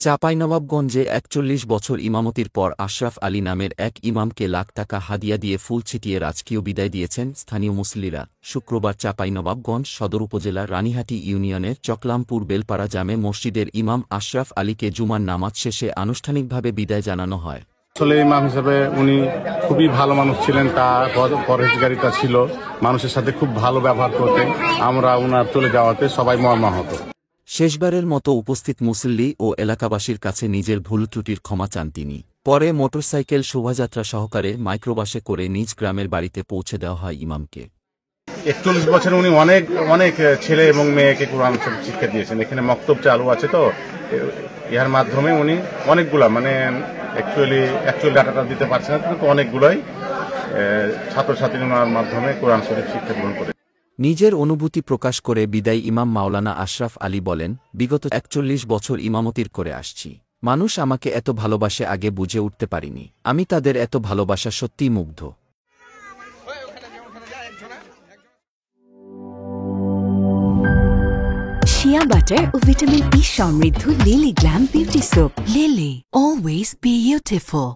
চাঁপাইনবাবগঞ্জে ৪১ বছর ইমামতির পর আশরাফ আলী নামের এক ইমামকে লাখ টাকা হাদিয়া দিয়ে ফুল ছিটিয়ে রাজকীয় বিদায় দিয়েছেন স্থানীয় মুসল্লিরা। শুক্রবার চাঁপাইনবাবগঞ্জ সদর উপজেলার রানীহাটি ইউনিয়নের চকলামপুর বেলপাড়া জামে মসজিদের ইমাম আশরাফ আলীকে জুমার নামাজ শেষে আনুষ্ঠানিকভাবে বিদায় জানানো হয়। আসলে ইমাম হিসেবে উনি খুবই ভালো মানুষ ছিলেন, তার পরহেজগারিতা ছিল, মানুষের সাথে খুব ভালো ব্যবহার করতেন। আমরা ওনার চলে যাওয়াতে সবাই মর্মাহত। শেষবারের মতো উপস্থিত মুসল্লি ও এলাকাবাসীর কাছে নিজের ভুল ত্রুটির ক্ষমা চান তিনি। পরে মোটরসাইকেল শোভাযাত্রা সহকারে মাইক্রোবাসে করে নিজ গ্রামের বাড়িতে পৌঁছে দেওয়া হয় ইমামকে। ৪১ বছর উনি অনেক অনেক ছেলে এবং মেয়েকে কোরআন শরীফ শিক্ষা দিয়েছেন। এখানে মক্তব চালু আছে, তো ইহার মাধ্যমে উনি অনেকগুলা অ্যাকচুয়ালি ডাটাটা দিতে পারছেন না, কিন্তু অনেকগুলোই ছাত্রছাত্রীর মাধ্যমে কোরআন শরীফ শিক্ষা গ্রহণ করে। নিজের অনুভূতি প্রকাশ করে বিদায়ী ইমাম মাওলানা আশরাফ আলী বলেন, বিগত ৪১ বছর ইমামতির করে আসছি। মানুষ আমাকে এত ভালোবাসে আগে বুঝে উঠতে পারিনি। আমি তাদের এত ভালোবাসা সত্যিই মুগ্ধ। শিয়া বাটার ও ভিটামিন ই সমৃদ্ধ lily glam beauty soap. Lily, always beautiful.